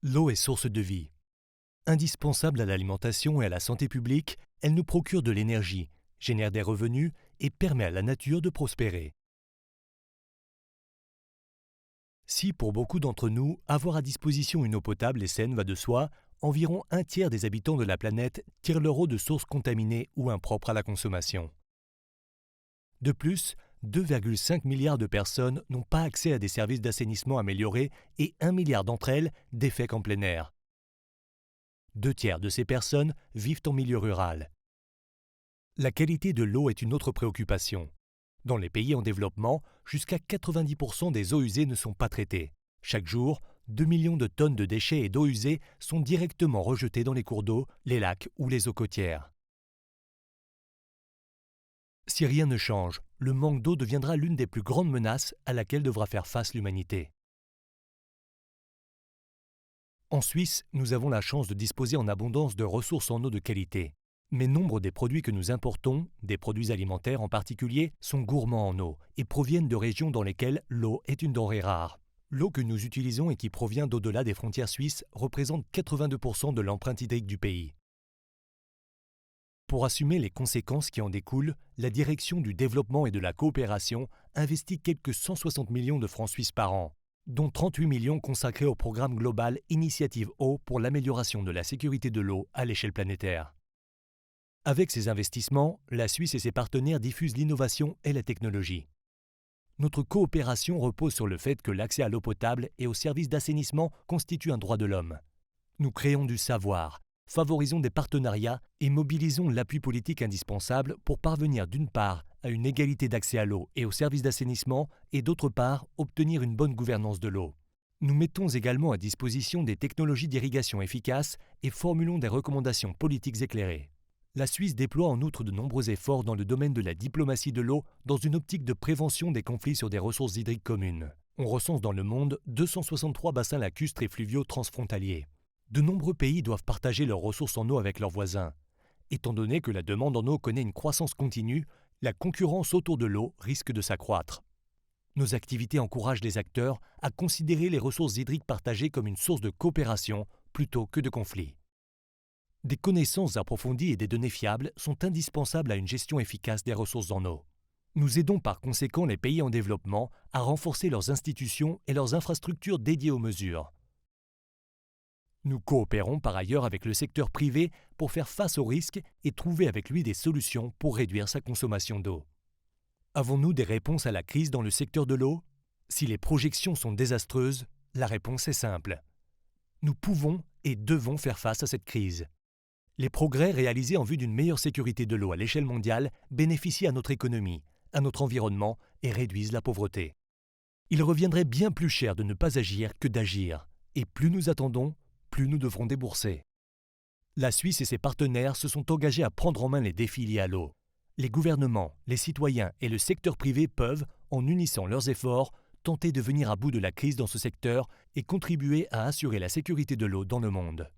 L'eau est source de vie. Indispensable à l'alimentation et à la santé publique, elle nous procure de l'énergie, génère des revenus et permet à la nature de prospérer. Si, pour beaucoup d'entre nous, avoir à disposition une eau potable et saine va de soi, environ un tiers des habitants de la planète tirent leur eau de sources contaminées ou impropres à la consommation. De plus, 2,5 milliards de personnes n'ont pas accès à des services d'assainissement améliorés et 1 milliard d'entre elles défèquent en plein air. 2 tiers de ces personnes vivent en milieu rural. La qualité de l'eau est une autre préoccupation. Dans les pays en développement, jusqu'à 90% des eaux usées ne sont pas traitées. Chaque jour, 2 millions de tonnes de déchets et d'eau usée sont directement rejetées dans les cours d'eau, les lacs ou les eaux côtières. Si rien ne change, le manque d'eau deviendra l'une des plus grandes menaces à laquelle devra faire face l'humanité. En Suisse, nous avons la chance de disposer en abondance de ressources en eau de qualité. Mais nombre des produits que nous importons, des produits alimentaires en particulier, sont gourmands en eau et proviennent de régions dans lesquelles l'eau est une denrée rare. L'eau que nous utilisons et qui provient d'au-delà des frontières suisses représente 82% de l'empreinte hydrique du pays. Pour assumer les conséquences qui en découlent, la Direction du développement et de la coopération investit quelques 160 millions de francs suisses par an, dont 38 millions consacrés au programme global Initiative Eau pour l'amélioration de la sécurité de l'eau à l'échelle planétaire. Avec ces investissements, la Suisse et ses partenaires diffusent l'innovation et la technologie. Notre coopération repose sur le fait que l'accès à l'eau potable et aux services d'assainissement constitue un droit de l'homme. Nous créons du savoir, favorisons des partenariats et mobilisons l'appui politique indispensable pour parvenir d'une part à une égalité d'accès à l'eau et aux services d'assainissement et d'autre part obtenir une bonne gouvernance de l'eau. Nous mettons également à disposition des technologies d'irrigation efficaces et formulons des recommandations politiques éclairées. La Suisse déploie en outre de nombreux efforts dans le domaine de la diplomatie de l'eau dans une optique de prévention des conflits sur des ressources hydriques communes. On recense dans le monde 263 bassins lacustres et fluviaux transfrontaliers. De nombreux pays doivent partager leurs ressources en eau avec leurs voisins. Étant donné que la demande en eau connaît une croissance continue, la concurrence autour de l'eau risque de s'accroître. Nos activités encouragent les acteurs à considérer les ressources hydriques partagées comme une source de coopération plutôt que de conflit. Des connaissances approfondies et des données fiables sont indispensables à une gestion efficace des ressources en eau. Nous aidons par conséquent les pays en développement à renforcer leurs institutions et leurs infrastructures dédiées aux mesures. Nous coopérons par ailleurs avec le secteur privé pour faire face aux risques et trouver avec lui des solutions pour réduire sa consommation d'eau. Avons-nous des réponses à la crise dans le secteur de l'eau ? Si les projections sont désastreuses, la réponse est simple. Nous pouvons et devons faire face à cette crise. Les progrès réalisés en vue d'une meilleure sécurité de l'eau à l'échelle mondiale bénéficient à notre économie, à notre environnement et réduisent la pauvreté. Il reviendrait bien plus cher de ne pas agir que d'agir, et plus nous attendons, plus nous devrons débourser. La Suisse et ses partenaires se sont engagés à prendre en main les défis liés à l'eau. Les gouvernements, les citoyens et le secteur privé peuvent, en unissant leurs efforts, tenter de venir à bout de la crise dans ce secteur et contribuer à assurer la sécurité de l'eau dans le monde.